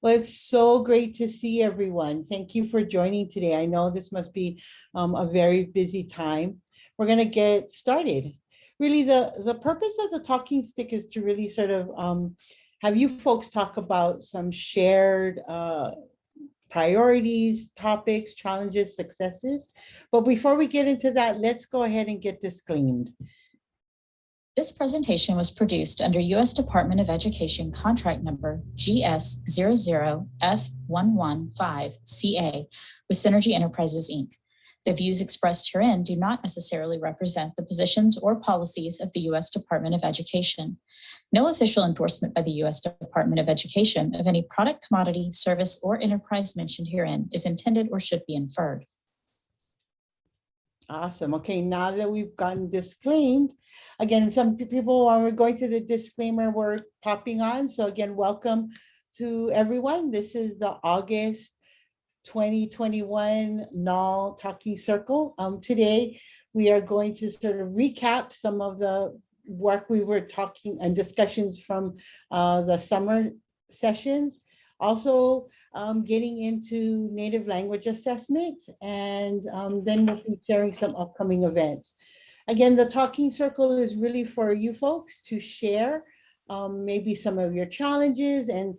Well, it's so great to see everyone. Thank you for joining today. I know this must be a very busy time. We're going to get started. Really, the purpose of the talking stick is to really sort of have you folks talk about some shared priorities, topics, challenges, successes. But before we get into that, let's go ahead and get disclaimed. This presentation was produced under U.S. Department of Education contract number GS00F115CA with Synergy Enterprises, Inc. The views expressed herein do not necessarily represent the positions or policies of the U.S. Department of Education. No official endorsement by the U.S. Department of Education of any product, commodity, service, or enterprise mentioned herein is intended or should be inferred. Awesome. Okay, now that we've gotten disclaimed, again, some people, while we're going through the disclaimer, we're popping on. So again, welcome to everyone. This is the August 2021 NAL Talking Circle. Today, we are going to sort of recap some of the work we were talking and discussions from the summer sessions. Also, getting into native language assessment, and then we'll be sharing some upcoming events. Again, the Talking Circle is really for you folks to share maybe some of your challenges and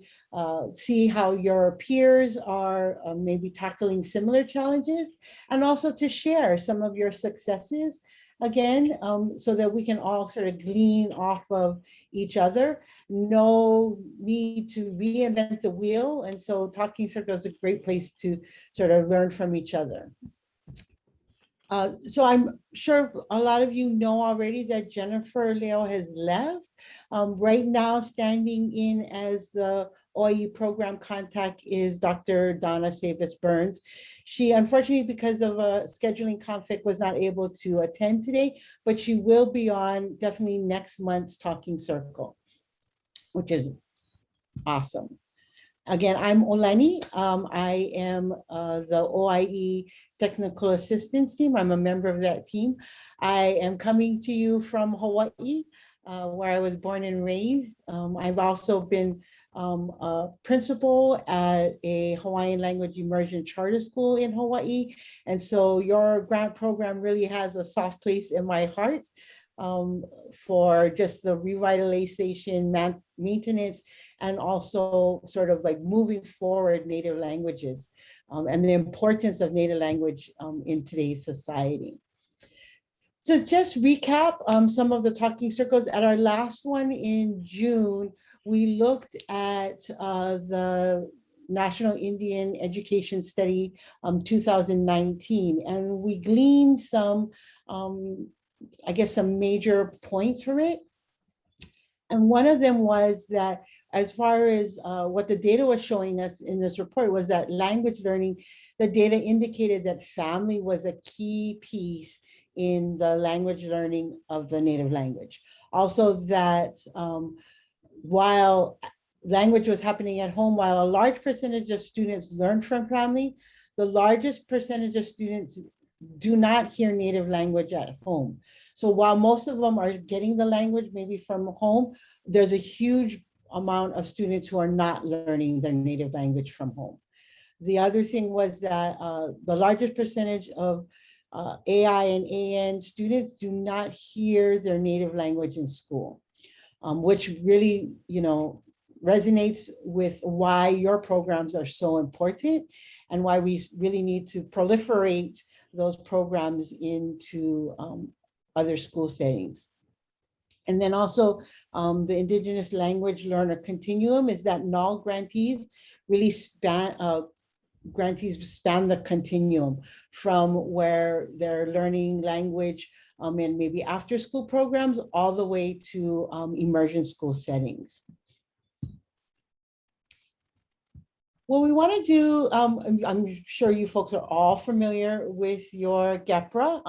see how your peers are maybe tackling similar challenges, and also to share some of your successes again, so that we can all sort of glean off of each other. No need to reinvent the wheel. And so Talking Circle is a great place to sort of learn from each other. So I'm sure a lot of you know already that Jennifer Leo has left. Right now, standing in as the OIE program contact is Dr. Donna Savis-Burns. She, unfortunately, because of a scheduling conflict, was not able to attend today, but she will be on definitely next month's Talking Circle, which is awesome. Again, I'm Oleni. I am the OIE Technical Assistance Team. I'm a member of that team. I am coming to you from Hawaii, where I was born and raised. I've also been a principal at a Hawaiian language immersion charter school in Hawaii. And so your grant program really has a soft place in my heart. For just the revitalization, maintenance, and also sort of like moving forward native languages and the importance of native language in today's society. To just recap some of the talking circles, at our last one in June, we looked at the National Indian Education Study 2019, and we gleaned some I guess some major points from it. And one of them was that as far as what the data was showing us in this report was that language learning, the data indicated that family was a key piece in the language learning of the native language. Also that while language was happening at home, while a large percentage of students learned from family, the largest percentage of students do not hear native language at home. So while most of them are getting the language maybe from home, there's a huge amount of students who are not learning their native language from home. The other thing was that the largest percentage of AI and AN students do not hear their native language in school, which really, resonates with why your programs are so important and why we really need to proliferate those programs into other school settings. And then also the Indigenous Language Learner Continuum is that NAL grantees really span the continuum from where they're learning language in maybe after school programs all the way to immersion school settings. What we want to do, I'm sure you folks are all familiar with your GAPRA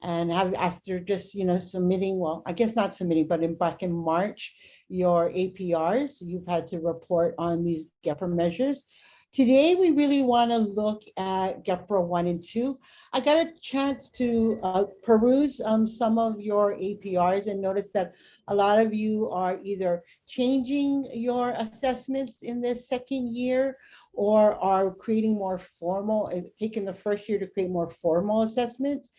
and have after just, submitting, well, I guess not submitting, but back in March, your APRs, you've had to report on these GAPRA measures. Today, we really want to look at GAPRA 1 and 2. I got a chance to peruse some of your APRs and notice that a lot of you are either changing your assessments in this second year or are creating more formal, taking the first year to create more formal assessments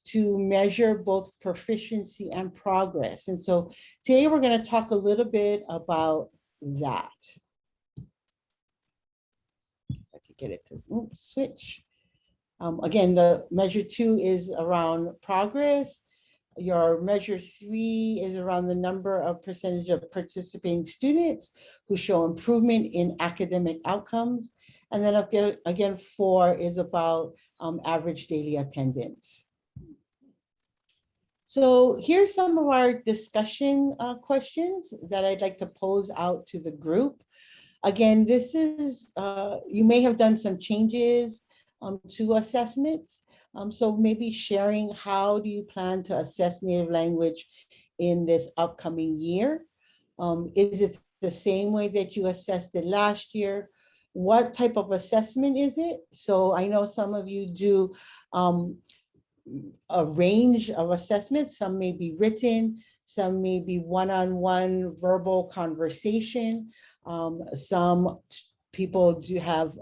to measure both proficiency and progress. And so today we're going to talk a little bit about that. Get it to switch. Again, the measure 2 is around progress. Your measure 3 is around the number of percentage of participating students who show improvement in academic outcomes. And then again 4 is about average daily attendance. So here's some of our discussion questions that I'd like to pose out to the group. Again, this is, you may have done some changes to assessments. So maybe sharing how do you plan to assess native language in this upcoming year? Is it the same way that you assessed it last year? What type of assessment is it? So I know some of you do a range of assessments. Some may be written, some may be one-on-one verbal conversation. Some people do have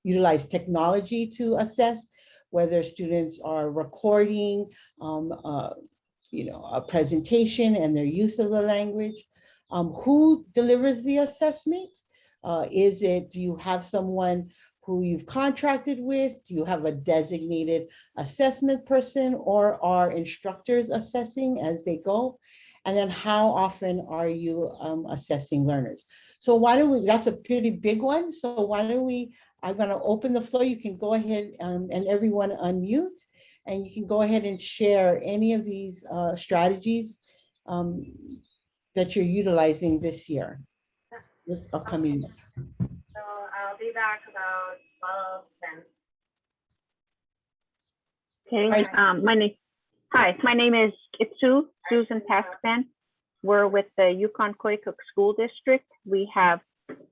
utilize technology to assess whether students are recording, a presentation and their use of the language. Who delivers the assessment? Do you have someone who you've contracted with? Do you have a designated assessment person, or are instructors assessing as they go? And then how often are you assessing learners? So why don't we, that's a pretty big one. So why don't we, I'm gonna open the floor. You can go ahead and everyone unmute, and you can go ahead and share any of these strategies that you're utilizing this year, this upcoming year. So I'll be back about 12:10. Okay, my name is Susan Taskman. We're with the Yukon-Koyukuk School District. We have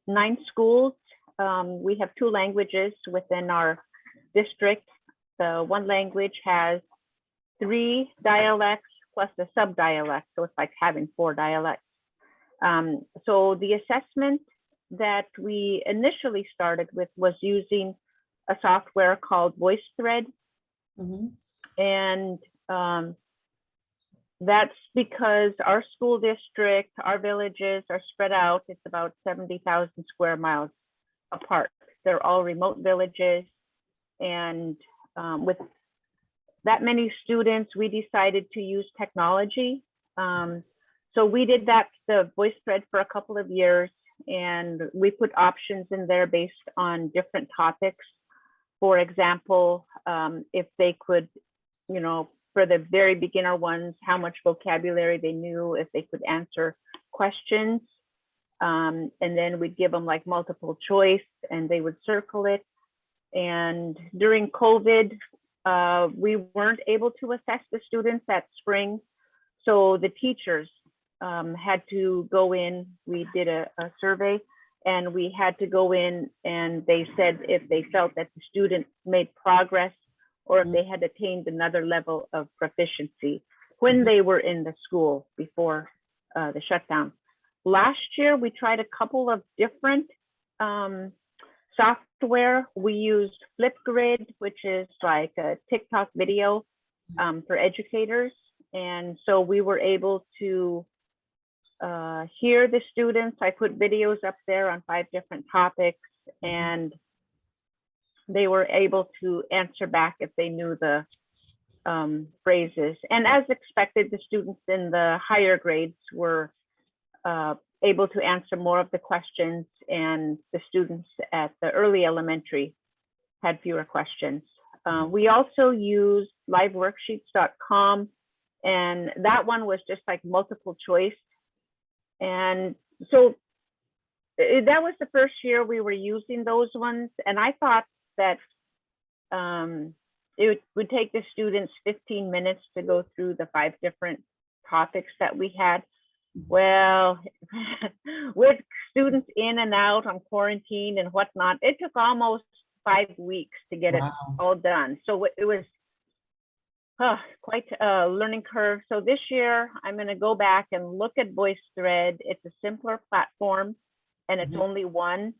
9 schools. We have 2 languages within our district. The one language has 3 dialects plus the subdialect, so it's like having 4 dialects. So the assessment that we initially started with was using a software called VoiceThread. Mm-hmm. And that's because our school district, our villages are spread out. It's about 70,000 square miles apart. They're all remote villages. And with that many students, we decided to use technology. So we did that, the VoiceThread, for a couple of years. And we put options in there based on different topics. For example, if they could, for the very beginner ones, how much vocabulary they knew, if they could answer questions. And then we'd give them like multiple choice and they would circle it. And during COVID, we weren't able to assess the students that spring. So the teachers had to go in, we did a survey, and we had to go in and they said if they felt that the student made progress or if they had attained another level of proficiency when they were in the school before the shutdown. Last year, we tried a couple of different software. We used Flipgrid, which is like a TikTok video for educators. And so we were able to hear the students. I put videos up there on 5 different topics, and they were able to answer back if they knew the phrases. And as expected, the students in the higher grades were able to answer more of the questions, and the students at the early elementary had fewer questions. We also used liveworksheets.com, and that one was just like multiple choice. And so that was the first year we were using those ones. And I thought that it would take the students 15 minutes to go through the 5 different topics that we had. Well, with students in and out on quarantine and whatnot, it took almost 5 weeks to get it Wow. all done. So it was quite a learning curve. So this year, I'm going to go back and look at VoiceThread. It's a simpler platform, and it's Mhm. only one.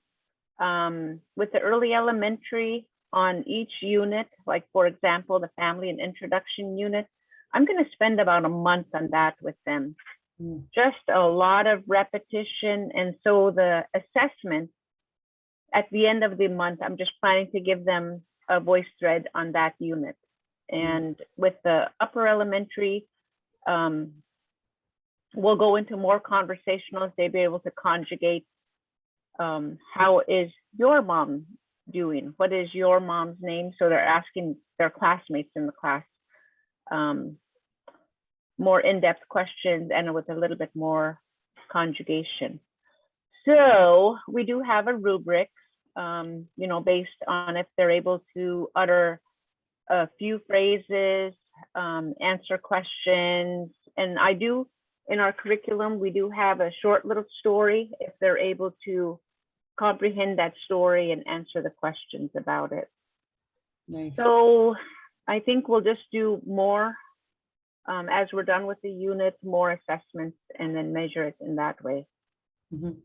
With the early elementary on each unit, like for example, the family and introduction unit, I'm going to spend about a month on that with them. Mm. Just a lot of repetition. And so the assessment at the end of the month, I'm just planning to give them a VoiceThread on that unit. And with the upper elementary, we'll go into more conversational. They'll be able to conjugate, how is your mom doing? What is your mom's name? So they're asking their classmates in the class more in-depth questions and with a little bit more conjugation. So we do have a rubric, based on if they're able to utter a few phrases, answer questions. And I do, in our curriculum, we do have a short little story if they're able to comprehend that story and answer the questions about it. Nice. So I think we'll just do more as we're done with the unit, more assessments, and then measure it in that way. Mhm.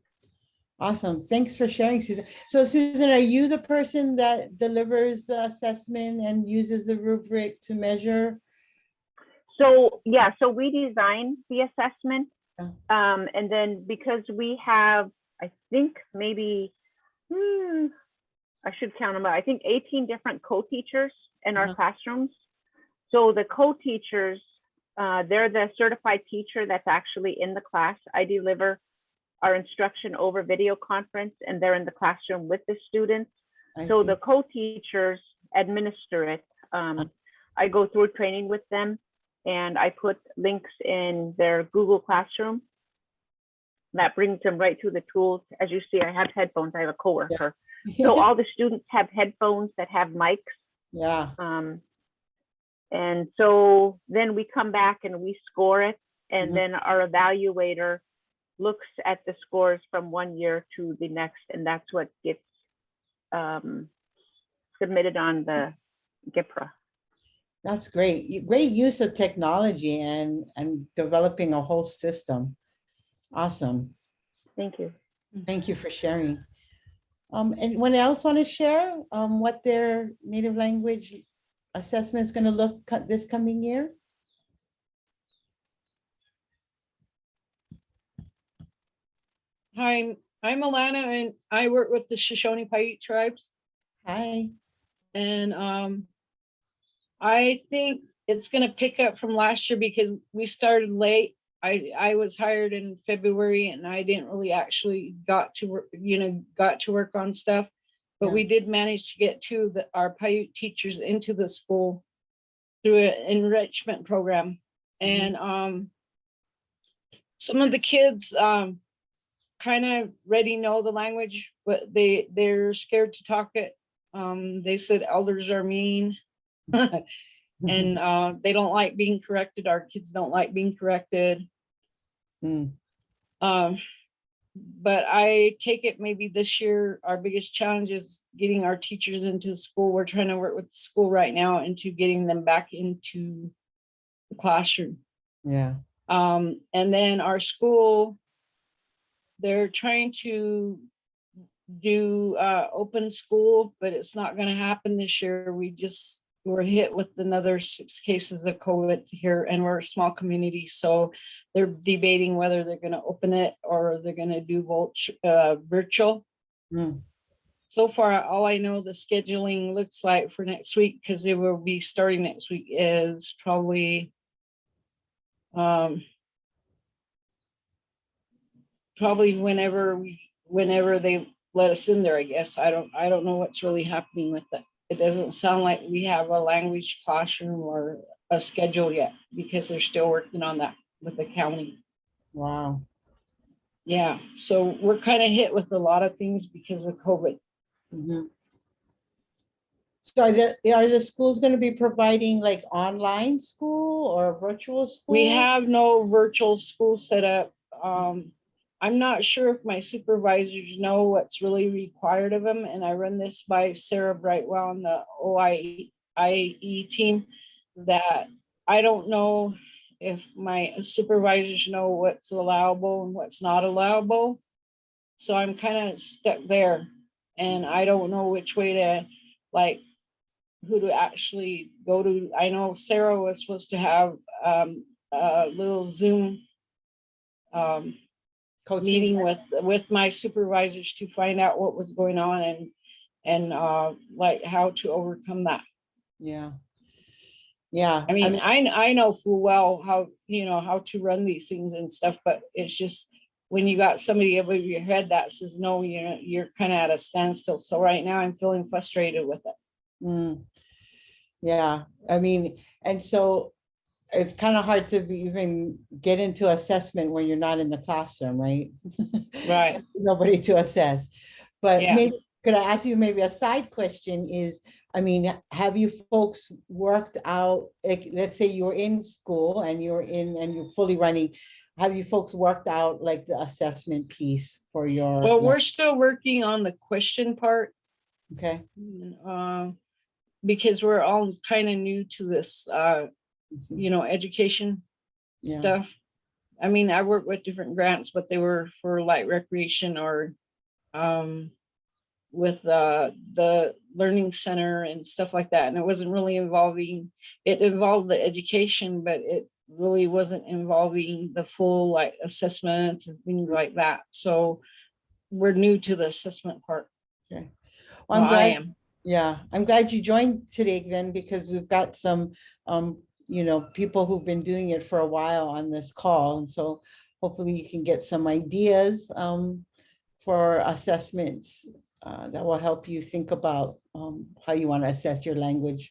Awesome. Thanks for sharing, Susan. So Susan, are you the person that delivers the assessment and uses the rubric to measure? So yeah, so we design the assessment. Yeah. And then because we have, I think maybe, I should count them out. I think 18 different co-teachers in our classrooms. So the co-teachers, they're the certified teacher that's actually in the class. I deliver our instruction over video conference, and they're in the classroom with the students. So the co-teachers administer it. I go through training with them, and I put links in their Google Classroom. That brings them right to the tools. As you see, I have headphones. I have a coworker. Yeah. So all the students have headphones that have mics. Yeah. And so then we come back and we score it. And Mhm. then our evaluator looks at the scores from one year to the next. And that's what gets submitted on the GAPRA. That's great. Great use of technology and developing a whole system. Awesome. Thank you. Thank you for sharing. Anyone else want to share what their native language assessment is going to look this coming year? Hi, I'm Alana, and I work with the Shoshone Paiute tribes. Hi. And I think it's going to pick up from last year because we started late. I was hired in February, and I didn't really actually got to work on stuff. But Yeah. we did manage to get our Paiute teachers into the school through an enrichment program. And some of the kids kind of already know the language, but they're scared to talk it. They said elders are mean. And they don't like being corrected. Our kids don't like being corrected. But I take it maybe this year, our biggest challenge is getting our teachers into the school. We're trying to work with the school right now into getting them back into the classroom. Yeah. And then our school, they're trying to do open school, but it's not going to happen this year. We're hit with another 6 cases of COVID here, and we're a small community. So they're debating whether they're going to open it or they're going to do virtual. So far, all I know the scheduling looks like for next week, because it will be starting next week, is probably whenever they let us in there, I guess. I don't know what's really happening with that. It doesn't sound like we have a language classroom or a schedule yet, because they're still working on that with the county. Wow. Yeah, so we're kind of hit with a lot of things because of COVID. So are the schools going to be providing like online school or virtual school? We have no virtual school set up. I'm not sure if my supervisors know what's really required of them, and I run this by Sarah Brightwell on the OIE team, that I don't know if my supervisors know what's allowable and what's not allowable. So I'm kind of stuck there, and I don't know which way to, like, who to actually go to. I know Sarah was supposed to have a little Zoom Coaching. meeting with my supervisors to find out what was going on and like how to overcome that. Yeah. Yeah. I mean, I know full well how, how to run these things and stuff, but it's just when you got somebody above your head that says, no, you're kind of at a standstill. So right now I'm feeling frustrated with it. Mm. Yeah, I mean, and so it's kind of hard to even get into assessment when you're not in the classroom, right? Right. Nobody to assess. But Yeah. maybe, could I ask you maybe a side question is, I mean, have you folks worked out, like, let's say you're in school and you're fully running, have you folks worked out like the assessment piece for your? Well, we're still working on the question part. Okay. Because we're all kind of new to this, education stuff. I mean, I work with different grants, but they were for light recreation or with the learning center and stuff like that. And it wasn't really it involved the education, but it really wasn't involving the full like assessments and things like that. So we're new to the assessment part. Okay. Well, I'm glad. I am. Yeah, I'm glad you joined today then, because we've got some, people who've been doing it for a while on this call. And so hopefully you can get some ideas for assessments that will help you think about how you want to assess your language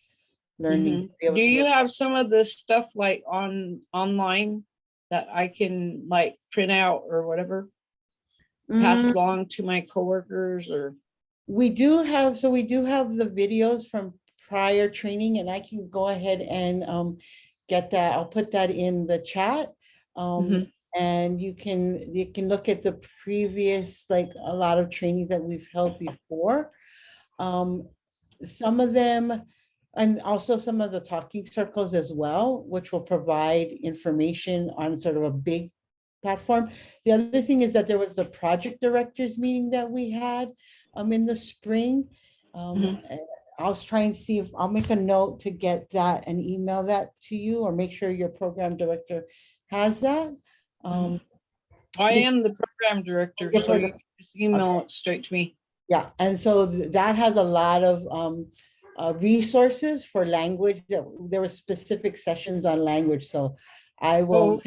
learning. Do you have some of this stuff like online that I can like print out or whatever, pass along to my coworkers? Or we do have the videos from prior training, and I can go ahead and get that. I'll put that in the chat. And you can look at the previous, like a lot of trainings that we've held before. Some of them, and also some of the talking circles as well, which will provide information on sort of a big platform. The other thing is that there was the project directors meeting that we had in the spring. I'll try and see if I'll make a note to get that and email that to you, or make sure your program director has that. I am the program director, so you can just email it straight to me. Yeah, and so that has a lot of resources for language. There were specific sessions on language, so I will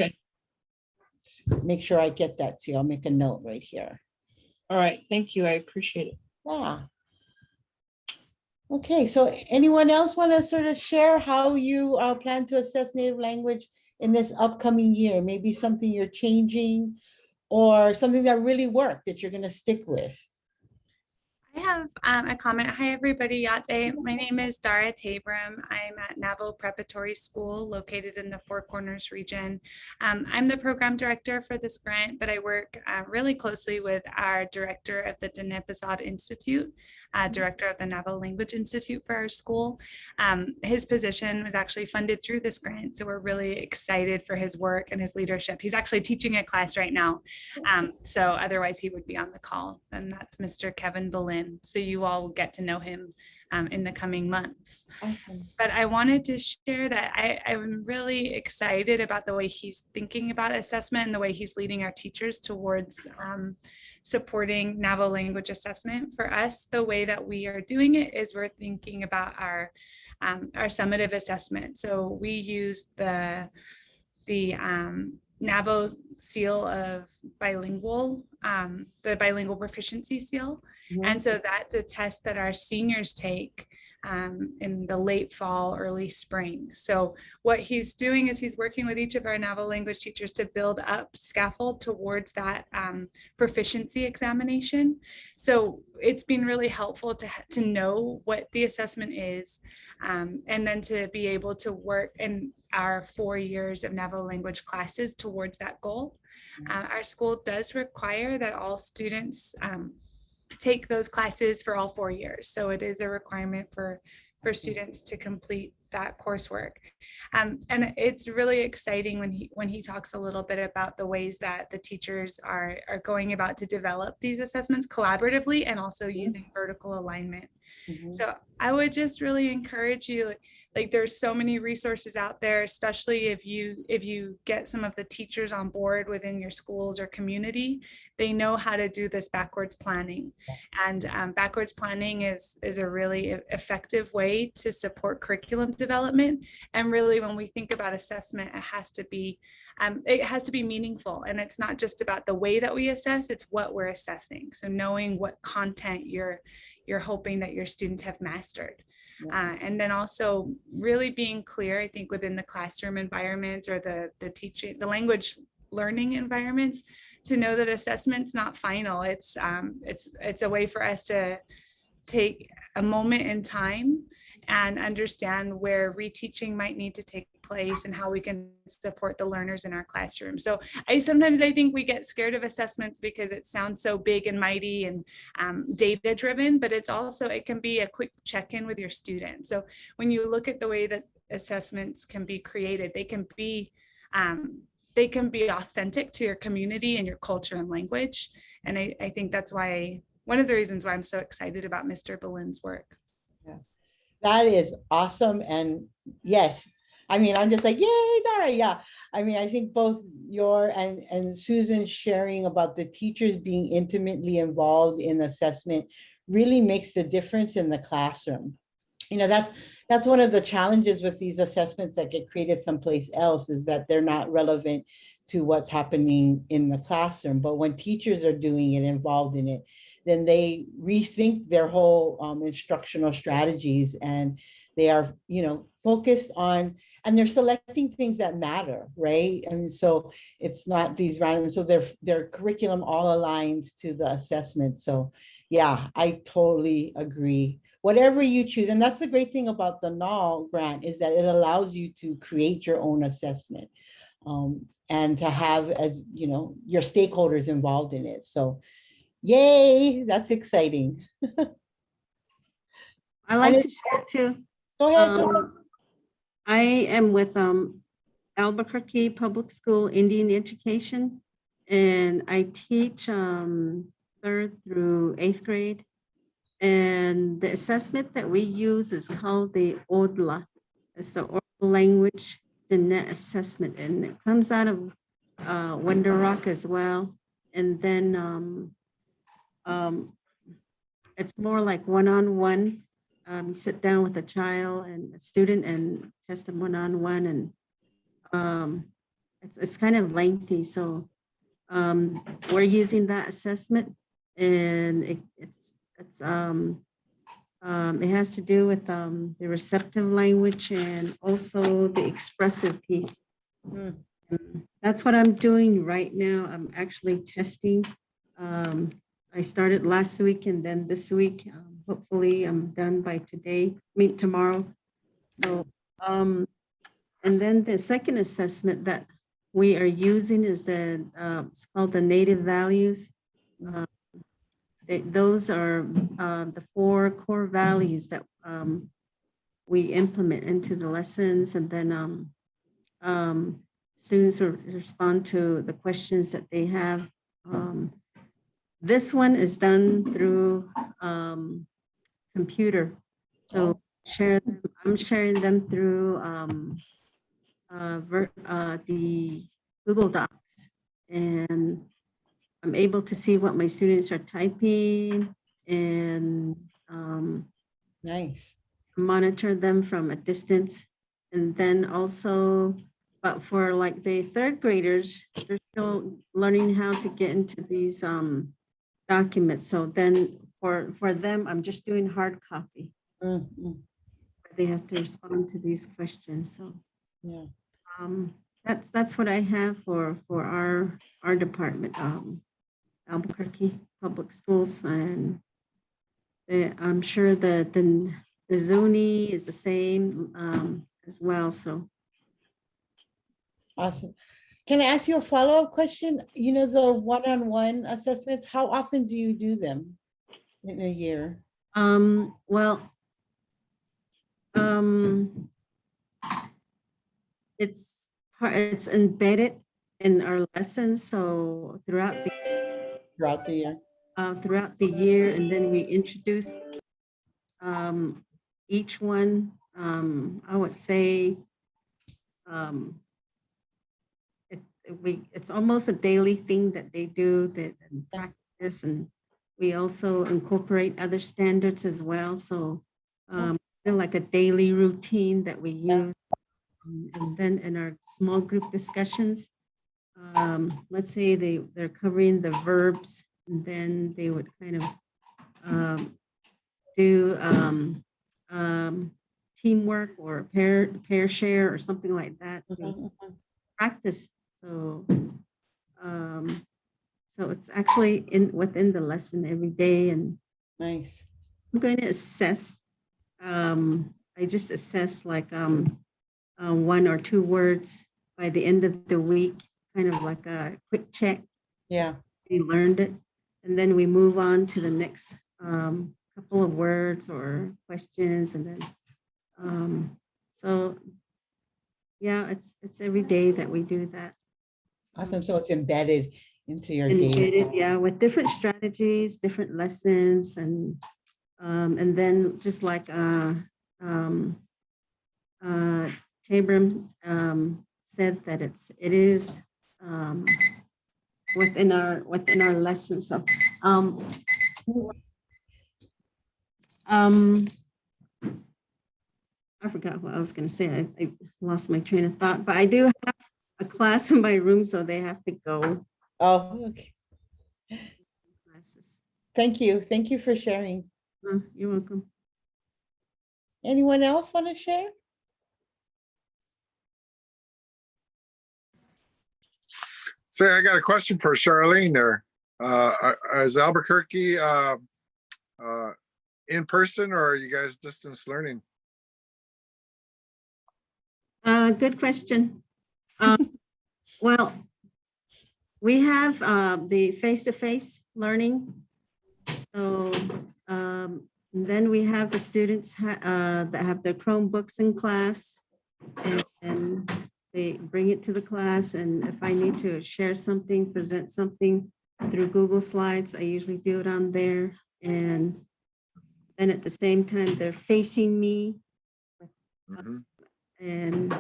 make sure I get that to you. I'll make a note right here. All right, thank you. I appreciate it. Yeah. Okay, so anyone else want to sort of share how you plan to assess native language in this upcoming year? Maybe something you're changing or something that really worked that you're going to stick with. I have a comment. Hi, everybody. Yate. My name is Dara Tabram. I'm at Naval Preparatory School located in the Four Corners region. I'm the program director for this grant, but I work really closely with our director of the Dinepazad Institute, director of the Naval Language Institute for our school. His position was actually funded through this grant, so we're really excited for his work and his leadership. He's actually teaching a class right now, so otherwise he would be on the call, and that's Mr. Kevin Boleyn. So you all will get to know him in the coming months. Awesome. But I wanted to share that I'm really excited about the way he's thinking about assessment and the way he's leading our teachers towards supporting Naval language assessment. For us, the way that we are doing it is we're thinking about our summative assessment. So we use the NAVO seal of bilingual, the bilingual proficiency seal. And so that's a test that our seniors take in the late fall, early spring. So what he's doing is he's working with each of our Naval language teachers to build up scaffold towards that proficiency examination. So it's been really helpful to know what the assessment is, and then to be able to work in our 4 years of Naval language classes towards that goal. Our school does require that all students take those classes for all 4 years. So it is a requirement for students to complete that coursework. And it's really exciting when he talks a little bit about the ways that the teachers are going about to develop these assessments collaboratively and also using vertical alignment. So I would just really encourage you, like there's so many resources out there, especially if you get some of the teachers on board within your schools or community, they know how to do this backwards planning. And backwards planning is a really effective way to support curriculum development. And really, when we think about assessment, it has to be meaningful. And it's not just about the way that we assess, it's what we're assessing. So knowing what content you're hoping that your students have mastered. And then also really being clear, I think, within the classroom environments or the language learning environments, to know that assessment's not final. It's a way for us to take a moment in time and understand where reteaching might need to take place and how we can support the learners in our classroom. So I think we get scared of assessments because it sounds so big and mighty and data driven, but it can be a quick check-in with your students. So when you look at the way that assessments can be created, they can be authentic to your community and your culture and language. And I think that's one of the reasons why I'm so excited about Mr. Bolin's work. Yeah, that is awesome. And yes, I mean, I'm just like, yay, Dara. Yeah. I mean, I think both your and Susan sharing about the teachers being intimately involved in assessment really makes the difference in the classroom. You know, that's one of the challenges with these assessments that get created someplace else, is that they're not relevant to what's happening in the classroom. But when teachers are doing it, involved in it, then they rethink their whole instructional strategies, and they are, focused on, and they're selecting things that matter, right? I mean, so it's not these random, so their curriculum all aligns to the assessment. So yeah, I totally agree. Whatever you choose, and that's the great thing about the NAL grant, is that it allows you to create your own assessment and to have, as your stakeholders involved in it. So yay, that's exciting. I like to share too. Go ahead. I am with Albuquerque Public School Indian Education, and I teach 3rd through 8th grade. And the assessment that we use is called the ODLA. It's the Oral Language Genet Assessment, and it comes out of Window Rock as well. And then it's more like one-on-one. You sit down with a child and a student and test them one-on-one, and it's kind of lengthy. So we're using that assessment, and it has to do with the receptive language and also the expressive piece. That's what I'm doing right now. I'm actually testing. I started last week, and then this week, hopefully I'm done by tomorrow. So, and then the second assessment that we are using is it's called the native values. Those are the 4 core values that we implement into the lessons, and then students will respond to the questions that they have. This one is done through computer. So I'm sharing them through the Google Docs, and I'm able to see what my students are typing and Nice. monitor them from a distance. And then also, but for like the 3rd graders, they're still learning how to get into these documents. So then for them, I'm just doing hard copy. They have to respond to these questions. So Yeah. That's what I have for our department, Albuquerque Public Schools, and I'm sure that the Zuni is the same as well. So Awesome. Can I ask you a follow-up question? You know, the one-on-one assessments, how often do you do them in a year? Well, it's embedded in our lessons, so Throughout the year? throughout the year, and then we introduce each one. I would say it's almost a daily thing that they do that and practice, and we also incorporate other standards as well. So they're like a daily routine that we use. And then in our small group discussions, let's say they're covering the verbs, and then they would kind of do teamwork or pair share or something like that. Practice. So so it's actually within the lesson every day. And Nice. I'm going to assess. I just assess like 1 or 2 words by the end of the week, kind of like a quick check. Yeah. We learned it, and then we move on to the next couple of words or questions, and then so yeah, it's every day that we do that. Awesome. So it's embedded into your day. Embedded, yeah, with different strategies, different lessons, and then just like Tabram said that it is within our lessons. So I forgot what I was going to say. I lost my train of thought, but I do have a class in my room, so they have to go. Oh, okay. Classes. Thank you. Thank you for sharing. You're welcome. Anyone else want to share? Say, I got a question for Charlene there. Is Albuquerque in person, or are you guys distance learning? Good question. Well, we have the face-to-face learning. So then we have the students that have their Chromebooks in class, and they bring it to the class. And if I need to share something, present something through Google Slides, I usually do it on there. And then at the same time, they're facing me. And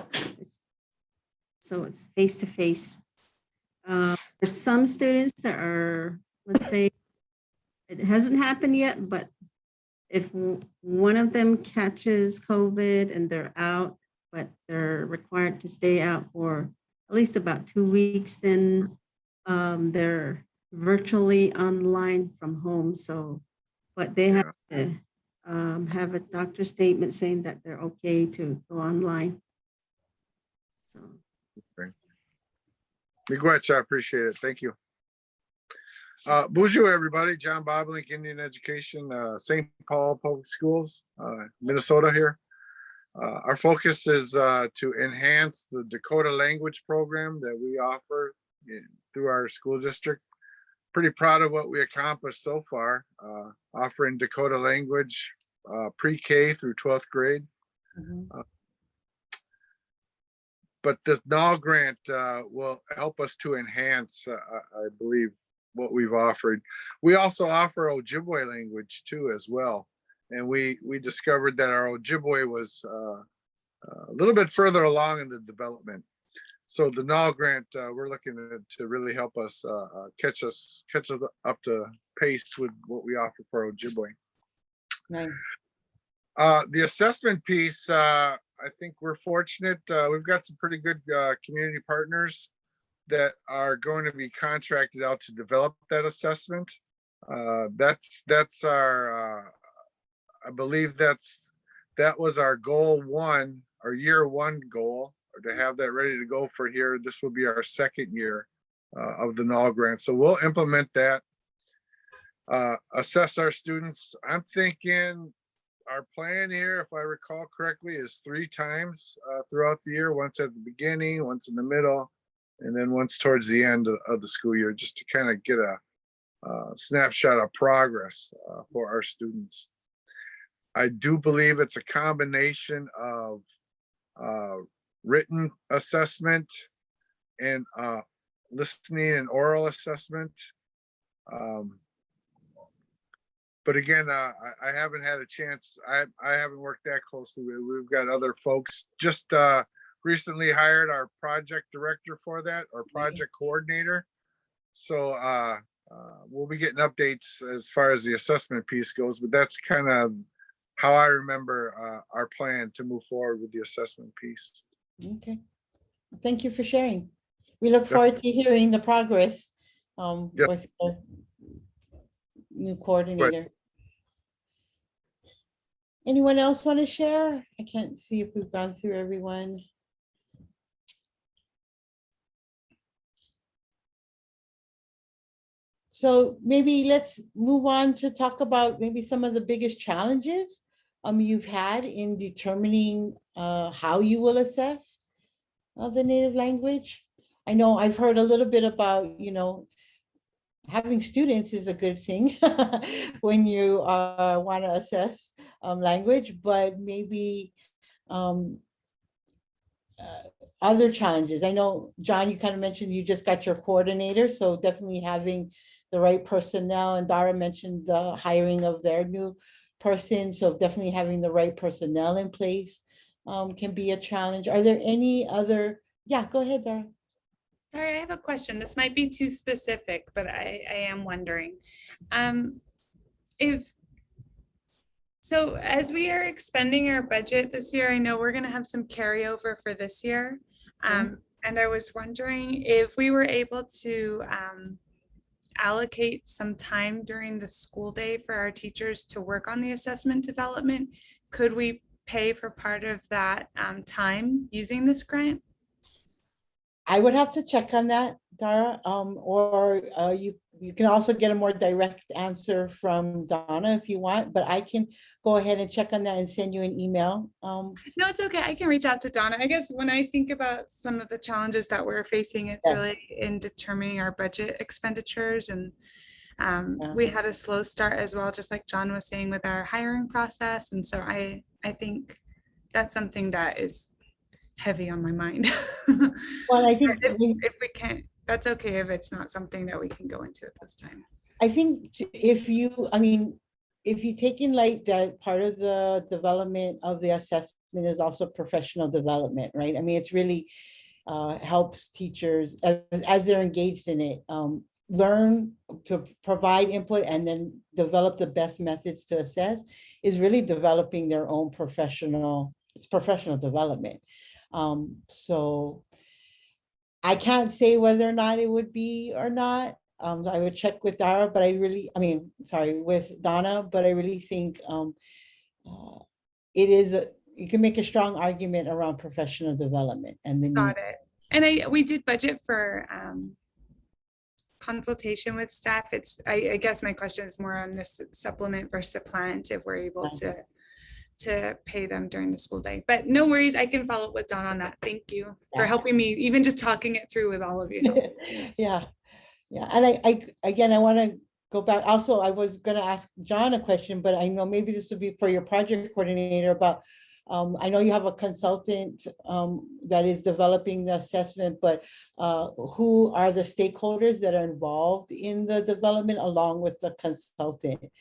so it's face-to-face. For some students that are, let's say, it hasn't happened yet, but if one of them catches COVID and they're out, but they're required to stay out for at least about 2 weeks, then they're virtually online from home. So, but they have to have a doctor statement saying that they're okay to go online. So. Miigwech, I appreciate it. Thank you. Bonjour, everybody. John Bobolink, Indian Education, St. Paul Public Schools, Minnesota here. Our focus is to enhance the Dakota Language program that we offer through our school district. Pretty proud of what we accomplished so far, offering Dakota Language pre-K through 12th grade. But the NAL grant will help us to enhance, I believe, what we've offered. We also offer Ojibwe language too, as well. And we discovered that our Ojibwe was a little bit further along in the development. So the NAL grant, we're looking to really help us catch us up to pace with what we offer for Ojibwe. Nice. The assessment piece, I think we're fortunate. We've got some pretty good community partners that are going to be contracted out to develop that assessment. That's our, I believe that was our goal one, our year one goal, or to have that ready to go for here. This will be our second year of the NAL grant. So we'll implement that, assess our students. I'm thinking our plan here, if I recall correctly, is 3 times throughout the year, once at the beginning, once in the middle, and then once towards the end of the school year, just to kind of get a snapshot of progress for our students. I do believe it's a combination of written assessment and listening and oral assessment. But again, I haven't had a chance. I haven't worked that closely. We've got other folks. Just recently hired our project director for that, our project coordinator. So we'll be getting updates as far as the assessment piece goes, but that's kind of how I remember our plan to move forward with the assessment piece. Okay. Thank you for sharing. We look forward to hearing the progress Yep. with the new coordinator. Anyone else want to share? I can't see if we've gone through everyone. So maybe let's move on to talk about maybe some of the biggest challenges you've had in determining how you will assess the native language. I know I've heard a little bit about, having students is a good thing when you want to assess language, but maybe other challenges. I know, John, you kind of mentioned you just got your coordinator, so definitely having the right personnel, and Dara mentioned the hiring of their new person, so definitely having the right personnel in place can be a challenge. Are there any other? Yeah, go ahead, Dara. Sorry, I have a question. This might be too specific, but I am wondering. So as we are expending our budget this year, I know we're going to have some carryover for this year. And I was wondering if we were able to allocate some time during the school day for our teachers to work on the assessment development. Could we pay for part of that time using this grant? I would have to check on that, Dara, or you can also get a more direct answer from Donna if you want, but I can go ahead and check on that and send you an email. No, it's okay. I can reach out to Donna. I guess when I think about some of the challenges that we're facing, it's Yes. really in determining our budget expenditures. And we had a slow start as well, just like John was saying, with our hiring process. And so I think that's something that is heavy on my mind. Well, I think if we can't, that's okay if it's not something that we can go into at this time. I think if you take in light that part of the development of the assessment is also professional development, right? I mean, it's really helps teachers as they're engaged in it, learn to provide input and then develop the best methods to assess, is really developing their own professional development. So I can't say whether or not it would be or not. I would check with Dara, but with Donna, but I really think it is, you can make a strong argument around professional development and then Got it. And we did budget for consultation with staff. I guess my question is more on this supplement versus supplant, if we're able to pay them during the school day. But no worries, I can follow up with Dawn on that. Thank you for helping me, even just talking it through with all of you. Yeah. And I want to go back. Also, I was going to ask John a question, but I know maybe this would be for your project coordinator about, I know you have a consultant that is developing the assessment, but who are the stakeholders that are involved in the development along with the consultant?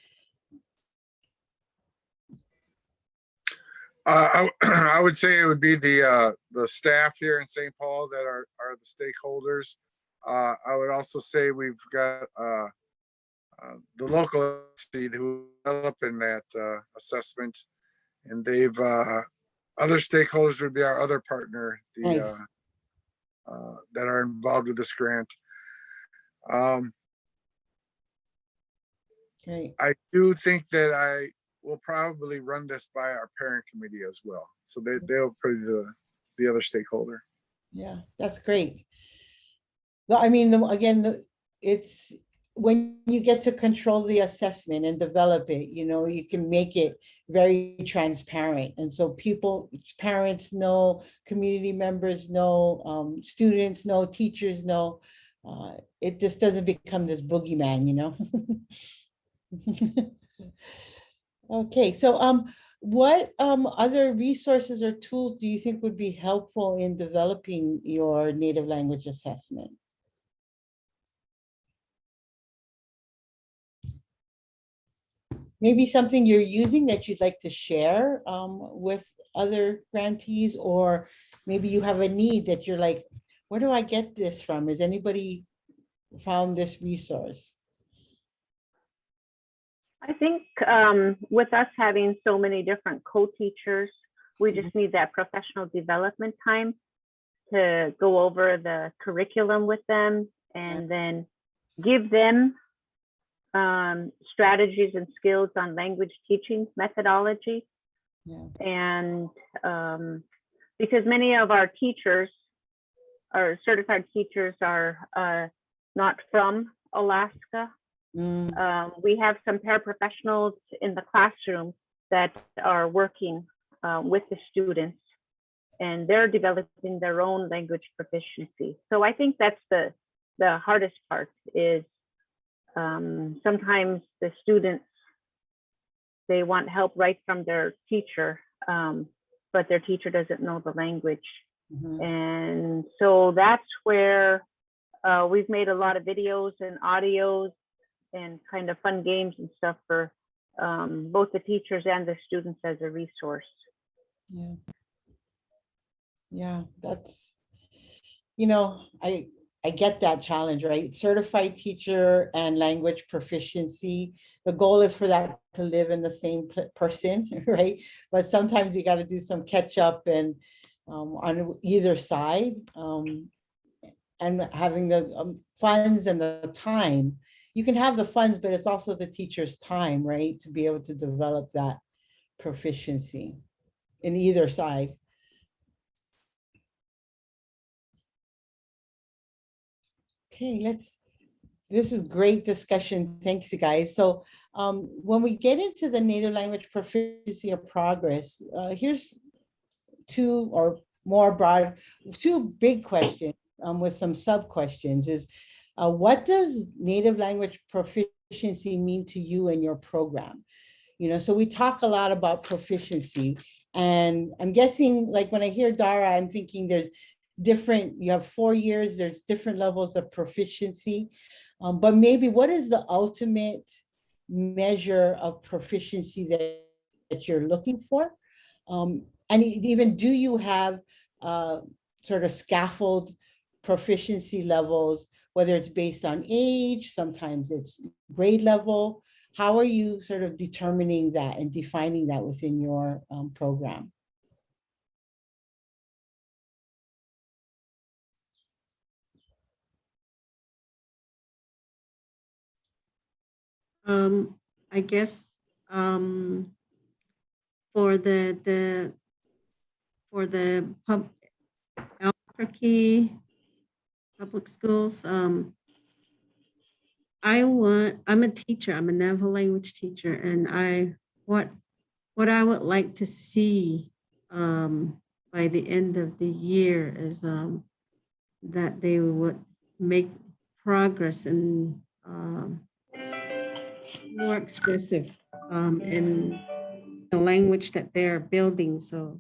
I would say it would be the staff here in St. Paul that are the stakeholders. I would also say we've got the local entity who developed in that assessment, and they've other stakeholders would be our other partner, that are involved with this grant. Great. I do think that I will probably run this by our parent committee as well. So they'll probably the other stakeholder. Yeah, that's great. Well, I mean, again, when you get to control the assessment and develop it, you can make it very transparent. And so parents know, community members know, students know, teachers know. It just doesn't become this boogeyman. Okay, so what other resources or tools do you think would be helpful in developing your native language assessment? Maybe something you're using that you'd like to share with other grantees, or maybe you have a need that you're like, where do I get this from? Has anybody found this resource? I think with us having so many different co-teachers, we just need that professional development time to go over the curriculum with them and then give them strategies and skills on language teaching methodology. Yeah. And because many of our teachers, our certified teachers, are not from Alaska. We have some paraprofessionals in the classroom that are working with the students, and they're developing their own language proficiency. So I think that's the hardest part is sometimes the students, they want help right from their teacher, but their teacher doesn't know the language. And so that's where we've made a lot of videos and audios and kind of fun games and stuff for both the teachers and the students as a resource. Yeah. Yeah, that's, I get that challenge, right? Certified teacher and language proficiency. The goal is for that to live in the same person, right? But sometimes you got to do some catch up and on either side, and having the funds and the time. You can have the funds, but it's also the teacher's time, right? To be able to develop that proficiency in either side. Okay, this is great discussion. Thanks, you guys. So when we get into the native language proficiency of progress, here's two big questions with some sub questions is, what does native language proficiency mean to you and your program? So we talk a lot about proficiency, and I'm guessing, like when I hear Dara, I'm thinking there's you have 4 years, there's different levels of proficiency, but maybe what is the ultimate measure of proficiency that you're looking for? And even, do you have sort of scaffold proficiency levels, whether it's based on age, sometimes it's grade level? How are you sort of determining that and defining that within your program? I guess for the Albuquerque public schools, I'm a teacher, I'm a Naval language teacher, and what I would like to see by the end of the year is that they would make progress and more expressive in the language that they're building. So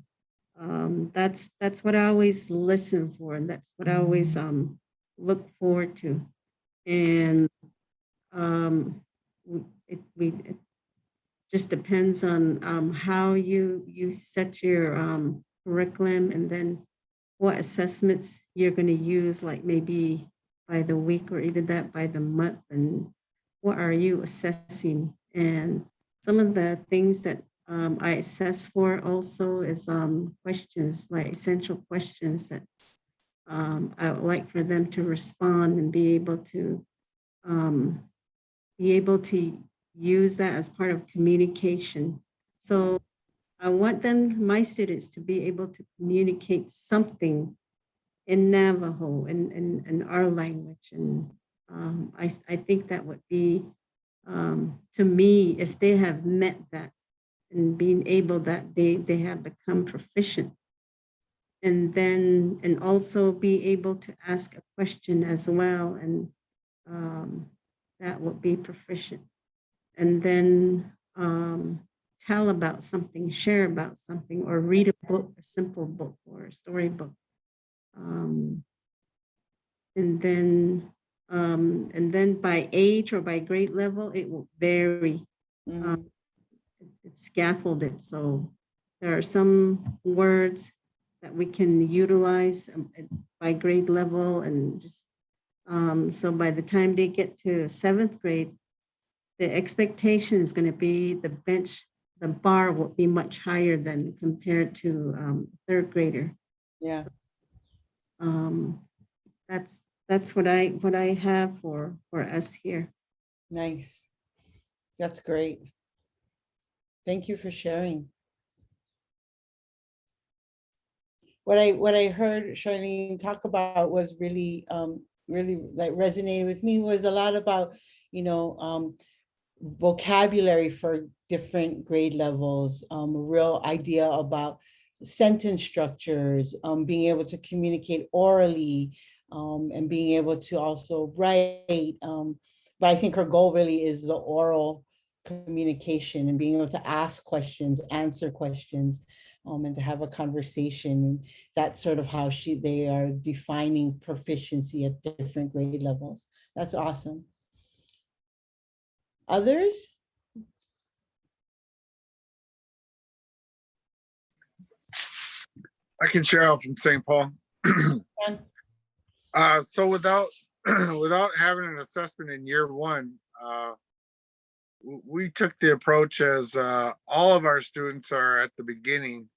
that's what I always listen for, and that's what I always look forward to. And it just depends on how you set your curriculum, and then what assessments you're going to use, like maybe by the week or either that by the month, and what are you assessing. And some of the things that I assess for also is questions, like essential questions that I would like for them to respond and be able to use that as part of communication. So I want my students to be able to communicate something in Navajo and our language. And I think that would be, to me, if they have met that and being able that they have become proficient, and then, and also be able to ask a question as well, and that would be proficient. And then tell about something, share about something, or read a book, a simple book or a storybook. And then by age or by grade level, it will vary. It's scaffolded, so there are some words that we can utilize by grade level, and just so by the time they get to 7th grade, the expectation is going to be the bar will be much higher than compared to 3rd grader. Yeah. So, that's what I have for us here. Nice. That's great. Thank you for sharing. What I heard Charlene talk about was really like resonating with me, was a lot about, vocabulary for different grade levels, a real idea about sentence structures, being able to communicate orally, and being able to also write. But I think her goal really is the oral communication and being able to ask questions, answer questions, and to have a conversation. That's sort of how they are defining proficiency at different grade levels. That's awesome. Others? I can share out from St. Paul. So without having an assessment in year 1, we took the approach as all of our students are at the beginning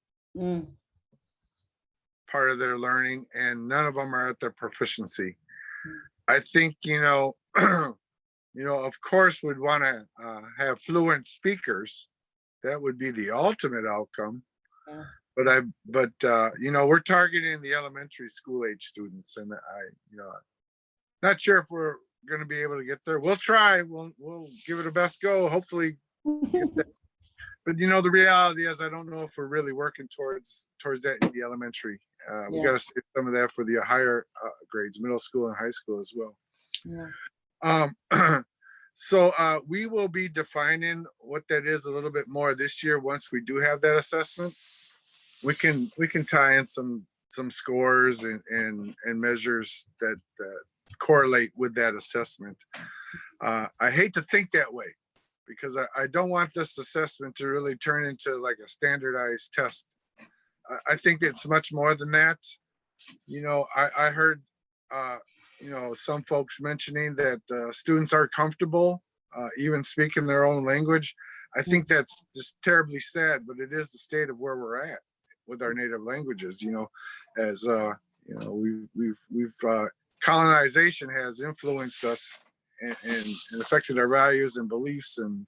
part of their learning, and none of them are at their proficiency. I think, of course, we'd want to have fluent speakers. That would be the ultimate outcome. Yeah. But we're targeting the elementary school age students, and not sure if we're going to be able to get there. We'll try. We'll give it a best go. Hopefully. But the reality is, I don't know if we're really working towards that in the elementary. We got to save some of that for the higher grades, middle school and high school as well. Yeah. So we will be defining what that is a little bit more this year. Once we do have that assessment, we can tie in some scores and measures that correlate with that assessment. I hate to think that way, because I don't want this assessment to really turn into like a standardized test. I think it's much more than that. I heard some folks mentioning that students are comfortable even speaking their own language. I think that's just terribly sad, but it is the state of where we're at with our native languages. As we've colonization has influenced us and affected our values and beliefs. And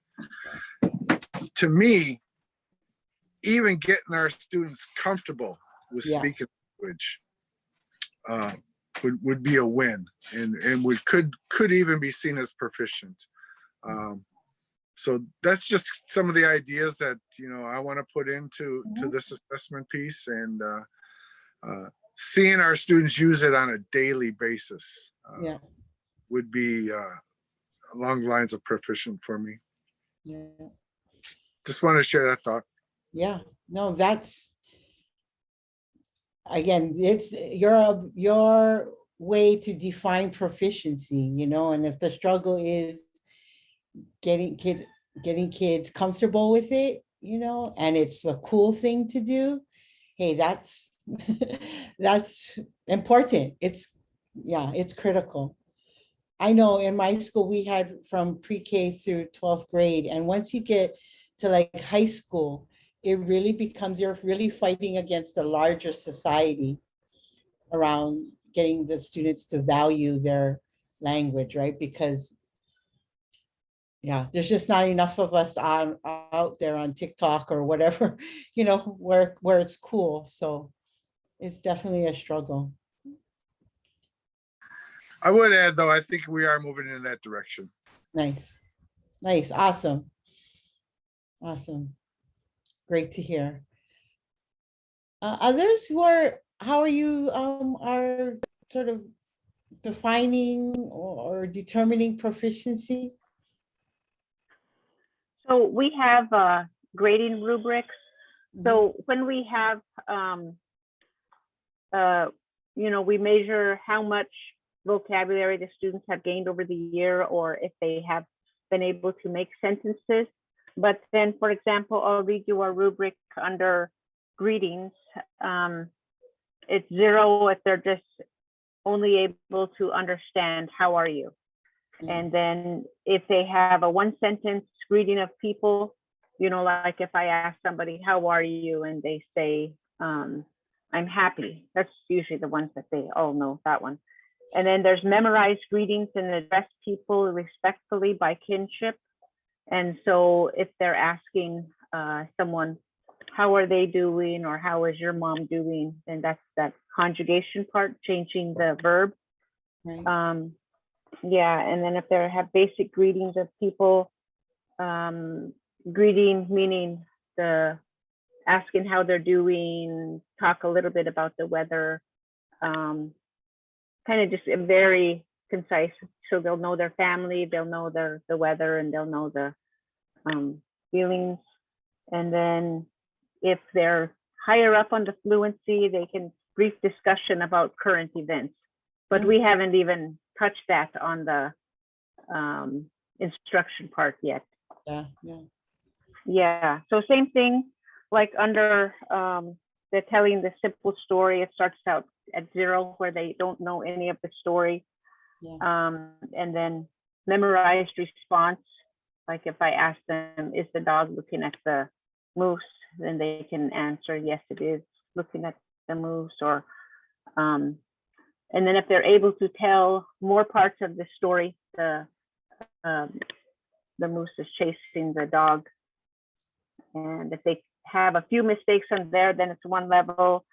to me, even getting our students comfortable with speaking language would be a win, and could even be seen as proficient. So that's just some of the ideas that I want to put into this assessment piece, and seeing our students use it on a daily basis would be along the lines of proficient for me. Just want to share that thought. Yeah, no, that's, again, it's your way to define proficiency, and if the struggle is getting kids comfortable with it, and it's a cool thing to do, hey, that's that's important. It's critical. I know in my school we had from pre-K through 12th grade, and once you get to like high school, it really becomes, you're really fighting against a larger society around getting the students to value their language, right? Because there's just not enough of us out there on TikTok or whatever, where it's cool. So it's definitely a struggle. I would add, though, I think we are moving in that direction. Nice, nice, awesome. Awesome. Great to hear. Others who are, how are you, are sort of defining or determining proficiency? So we have grading rubrics. So when we have, we measure how much vocabulary the students have gained over the year, or if they have been able to make sentences. But then, for example, I'll read you a rubric under greetings. It's 0 if they're just only able to understand, how are you? And then if they have a 1-sentence greeting of people, like if I ask somebody, how are you? And they say, I'm happy. That's usually the ones that they all know, that one. And then there's memorized greetings and address people respectfully by kinship. And so if they're asking someone, how are they doing? Or how is your mom doing? And that's that conjugation part, changing the verb. Right. Yeah, and then if they have basic greetings of people, greeting meaning the asking how they're doing, talk a little bit about the weather, kind of just very concise. So they'll know their family, they'll know the weather, and they'll know the feelings. And then if they're higher up on the fluency, they can brief discussion about current events. But we haven't even touched that on the instruction part yet. Yeah. Yeah, so same thing, like under the telling the simple story, it starts out at 0 where they don't know any of the story. Yeah. And then memorized response, like if I ask them, is the dog looking at the moose? Then they can answer, yes, it is looking at the moose. Or and then if they're able to tell more parts of the story, the moose is chasing the dog. And if they have a few mistakes on there, then it's 1 level.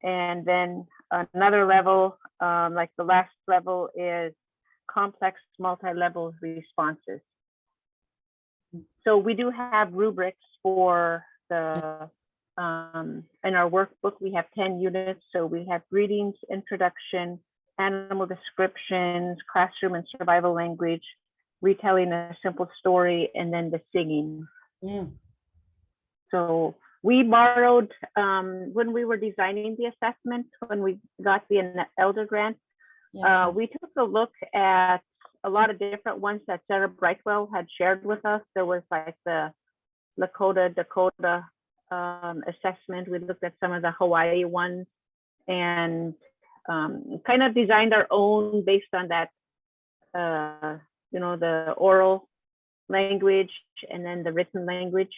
And then another level, like the last level, is complex multi-level responses. So we do have rubrics for the, in our workbook, we have 10 units. So we have greetings, introduction, animal descriptions, classroom and survival language, retelling a simple story, and then the singing. So we borrowed, when we were designing the assessment, when we got the Elder Grant, we took a look at a lot of different ones that Sarah Brightwell had shared with us. There was like the Dakota assessment. We looked at some of the Hawaii ones and kind of designed our own based on that, the oral language and then the written language.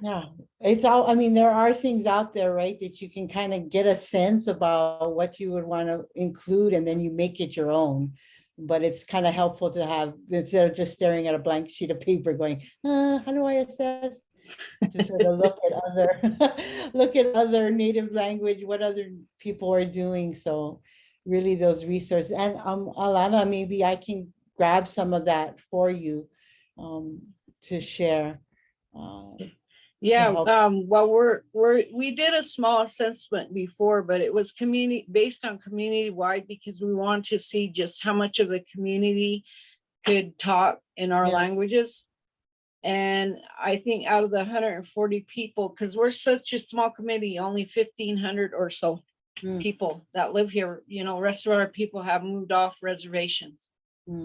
Yeah, it's all, I mean, there are things out there, right, that you can kind of get a sense about what you would want to include, and then you make it your own. But it's kind of helpful to have, instead of just staring at a blank sheet of paper going, how do I assess? To sort of look at other native language, what other people are doing. So really those resources. And Alana, maybe I can grab some of that for you to share. Yeah, well, we did a small assessment before, but it was based on community wide, because we wanted to see just how much of the community could talk in our languages. And I think out of the 140 people, because we're such a small committee, only 1,500 or so people that live here, rest of our people have moved off reservations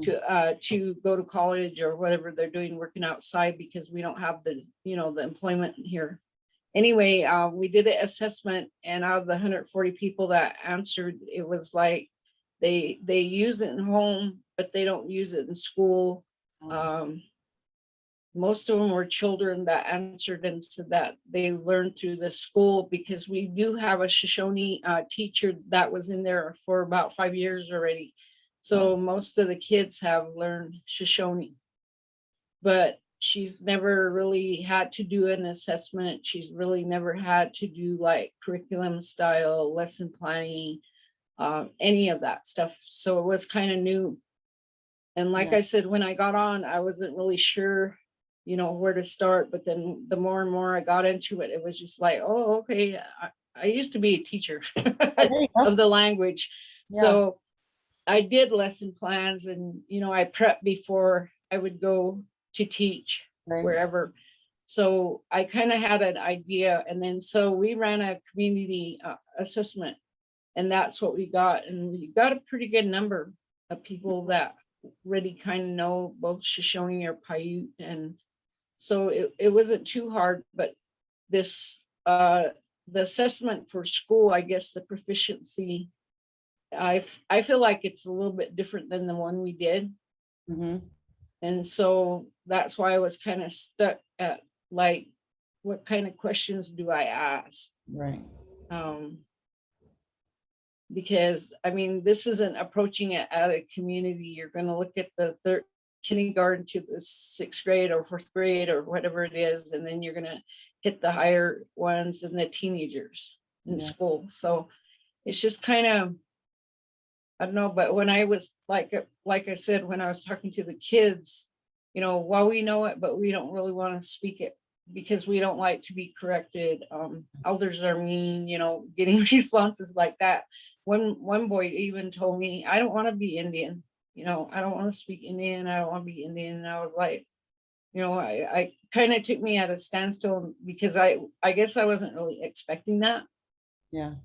to go to college or whatever they're doing, working outside, because we don't have the the employment here. Anyway, we did an assessment, and out of the 140 people that answered, it was like they use it in home, but they don't use it in school. Most of them were children that answered and said that they learned through the school, because we do have a Shoshone teacher that was in there for about 5 years already. So most of the kids have learned Shoshone, but she's never really had to do an assessment. She's really never had to do like curriculum style lesson planning. any of that stuff. So it was kind of new. And like Yeah. I said, when I got on, I wasn't really sure, where to start. But then the more and more I got into it, it was just like, oh, okay. I used to be a teacher There you go. of the language. Yeah. So I did lesson plans and, I prepped before I would go to teach Right. wherever. So I kind of had an idea. And then so we ran a community assessment, and that's what we got. And we got a pretty good number of people that really kind of know both Shoshone or Paiute. And so it wasn't too hard, but this, the assessment for school, I guess the proficiency, I feel like it's a little bit different than the one we did. Mhm. And so that's why I was kind of stuck at like, what kind of questions do I ask? Right. Because I mean, this isn't approaching it at a community. You're going to look at the kindergarten to the 6th grade or 4th grade or whatever it is, and then you're going to hit the higher ones and the teenagers in Yeah. school. So it's just kind of, I don't know, but when I was like I said, when I was talking to the kids, while we know it, but we don't really want to speak it because we don't like to be corrected. Elders are mean, getting responses like that. One boy even told me, I don't want to be Indian. I don't want to speak Indian. I don't want to be Indian. And I was like, I kind of took me at a standstill because I guess I wasn't really expecting that. Yeah.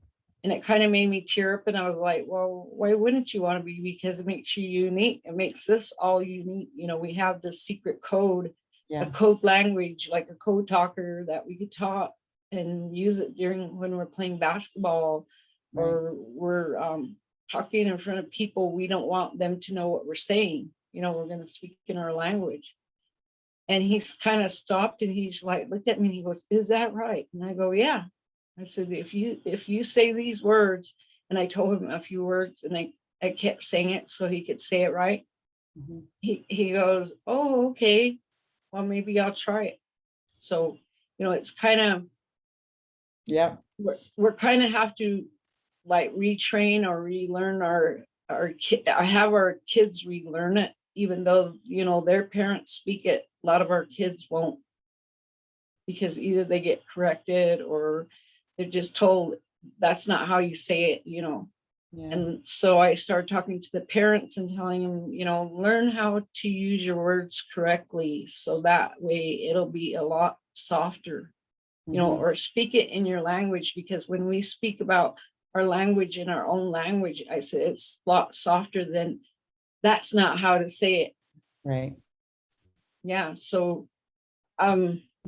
And it kind of made me tear up, and I was like, well, why wouldn't you want to be? Because it makes you unique. It makes this all unique. We have this secret code, Yeah. a code language, like a code talker that we could talk and use it when we're playing basketball. Right. Or we're talking in front of people. We don't want them to know what we're saying. We're going to speak in our language. And he's kind of stopped and he's like, looked at me and he goes, is that right? And I go, yeah. I said, if you say these words, and I told him a few words, and I kept saying it so he could say it right. Mhm. He goes, oh, okay, well, maybe I'll try it. So, it's kind of, Yeah. we're kind of have to like retrain or relearn I have our kids relearn it, even though, their parents speak it. A lot of our kids won't, because either they get corrected or they're just told that's not how you say it, Yeah. And so I started talking to the parents and telling them, learn how to use your words correctly. So that way it'll be a lot softer, Mhm. or speak it in your language. Because when we speak about our language in our own language, I said it's a lot softer than that's not how to say it. Right. Yeah. So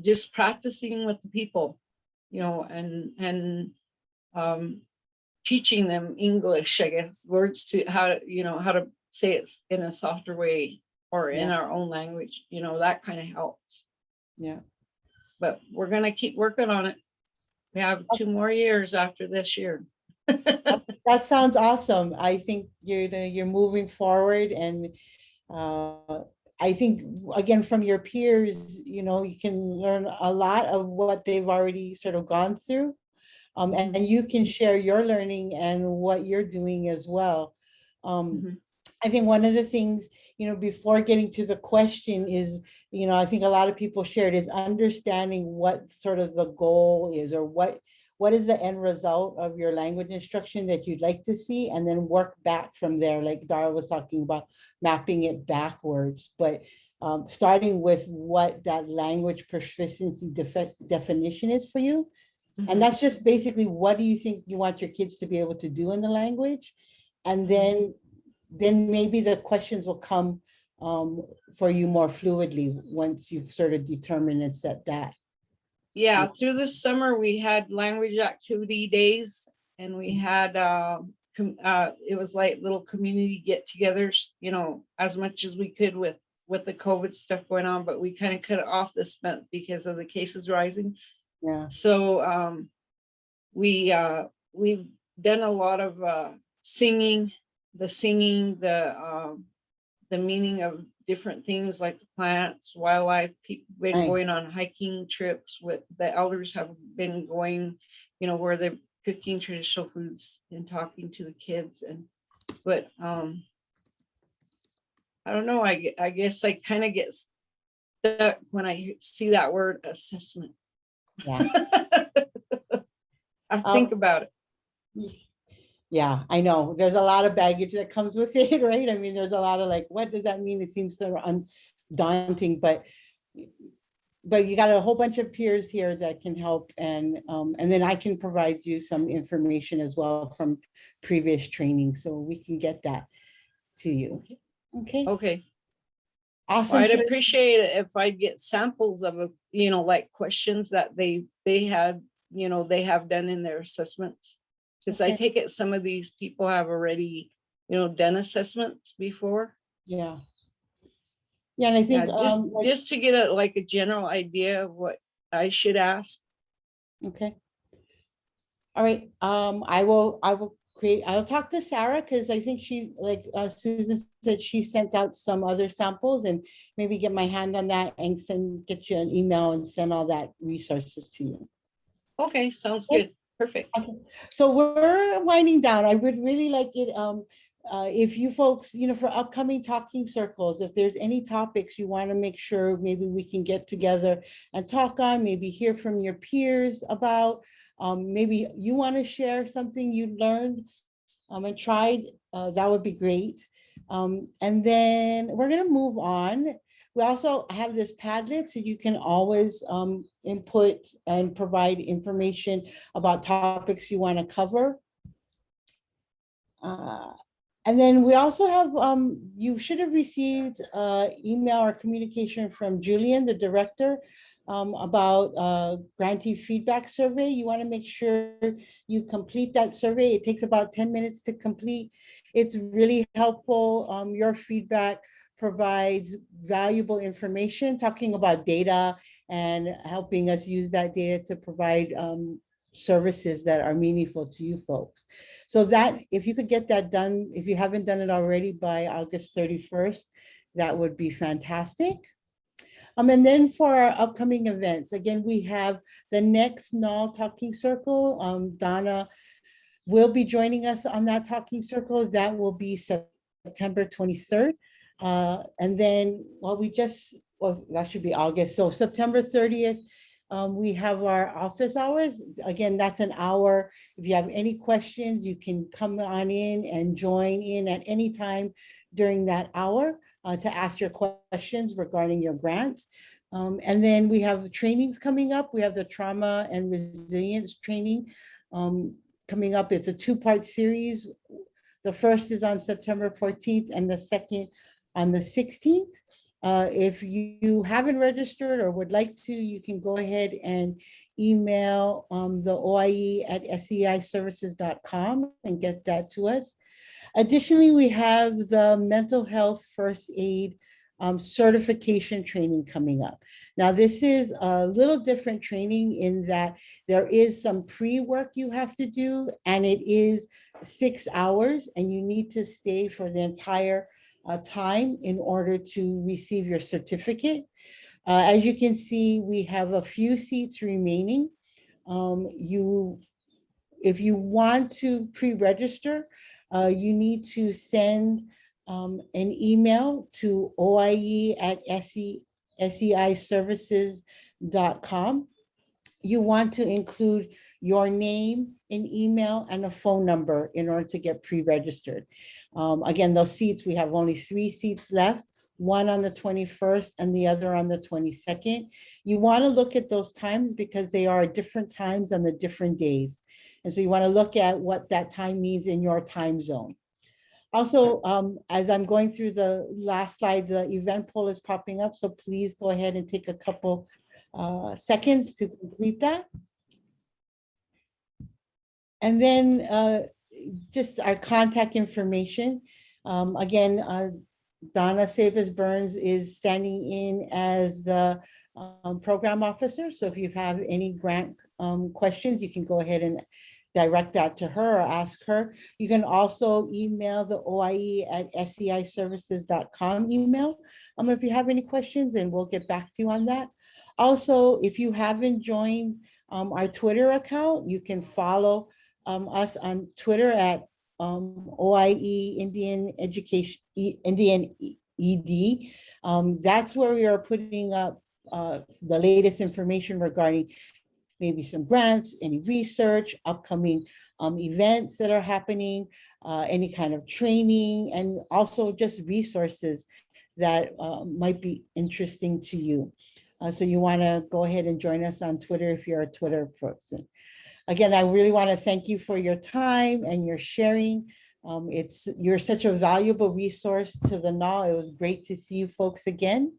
just practicing with the people, and teaching them English, I guess, words to how to say it in a softer way or in Yeah. our own language, that kind of helps. Yeah. But we're going to keep working on it. We have 2 more years after this year. That sounds awesome. I think you're moving forward, and I think again from your peers, you can learn a lot of what they've already sort of gone through, and you can share your learning and what you're doing as well. Mhm. I think one of the things, before getting to the question is, I think a lot of people shared is understanding what sort of the goal is, or what is the end result of your language instruction that you'd like to see, and then work back from there, like Dara was talking about, mapping it backwards, but starting with what that language proficiency definition is for you. Mhm. And that's just basically, what do you think you want your kids to be able to do in the language? And then maybe the questions will come for you more fluidly once you've sort of determined and set that. Yeah, through the summer we had language activity days, and we had it was like little community get-togethers, as much as we could with the COVID stuff going on, but we kind of cut it off this month because of the cases rising. Yeah. So we've done a lot of singing, the meaning of different things like the plants, wildlife. People been Nice. going on hiking trips with the elders have been going, where they're cooking traditional foods and talking to the kids. But I don't know, I guess I kind of get stuck when I see that word assessment. Yeah. I think about it. Yeah, I know. There's a lot of baggage that comes with it, right? I mean, there's a lot of like, what does that mean? It seems so daunting, but you got a whole bunch of peers here that can help, and then I can provide you some information as well from previous training, so we can get that to you. Okay, Okay. awesome. I'd appreciate it if I get samples of, like questions that they had, they have done in their assessments. Because I Okay. take it some of these people have already, done assessments before. Yeah. Yeah, and I think Just to get a general idea of what I should ask. okay. All right, I will I'll talk to Sarah, because I think she, like Susan said, she sent out some other samples, and maybe get my hand on that and get you an email and send all that resources to you. Okay, sounds good. Perfect. Okay, so we're winding down. I would really like it, if you folks, for upcoming talking circles, if there's any topics you want to make sure maybe we can get together and talk on, maybe hear from your peers about, maybe you want to share something you learned and tried, that would be great. And then we're going to move on. We also have this Padlet, so you can always input and provide information about topics you want to cover. And then we also have, you should have received email or communication from Julian, the director, about grantee feedback survey. You want to make sure you complete that survey. It takes about 10 minutes to complete. It's really helpful. Your feedback provides valuable information, talking about data and helping us use that data to provide services that are meaningful to you folks. So that, if you could get that done, if you haven't done it already by August 31st, that would be fantastic. And then for our upcoming events, again, we have the next NAL Talking Circle. Donna will be joining us on that talking circle. That will be September 23rd. And then, well, that should be August. So September 30th, we have our office hours. Again, that's an hour. If you have any questions, you can come on in and join in at any time during that hour to ask your questions regarding your grant. And then we have trainings coming up. We have the trauma and resilience training coming up. It's a 2-part series. The first is on September 14th and the second on the 16th. If you haven't registered or would like to, you can go ahead and email the OIE at seiservices.com and get that to us. Additionally, we have the mental health first aid certification training coming up. Now, this is a little different training in that there is some pre-work you have to do, and it is 6 hours, and you need to stay for the entire time in order to receive your certificate. As you can see, we have a few seats remaining. If you want to pre-register, you need to send an email to OIE at seiservices.com. You want to include your name, an email, and a phone number in order to get pre-registered. Again, those seats, we have only 3 seats left, one on the 21st and the other on the 22nd. You want to look at those times because they are different times on the different days. And so you want to look at what that time means in your time zone. Also, as I'm going through the last slide, the event poll is popping up. So please go ahead and take a couple seconds to complete that. And then just our contact information. Again, Donna Sabas-Burns is standing in as the program officer. So if you have any grant questions, you can go ahead and direct that to her or ask her. You can also email the OIE at seiservices.com email if you have any questions, and we'll get back to you on that. Also, if you haven't joined our Twitter account, you can follow us on Twitter at OIE Indian Education, Indian ED. That's where we are putting up the latest information regarding maybe some grants, any research, upcoming events that are happening, any kind of training, and also just resources that might be interesting to you. So you want to go ahead and join us on Twitter if you're a Twitter person. Again, I really want to thank you for your time and your sharing. You're such a valuable resource to the NAL. It was great to see you folks again.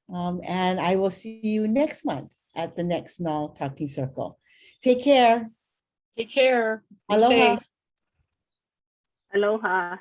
And I will see you next month at the next NAL Talking Circle. Take care. Take care. Be Aloha. safe. Aloha.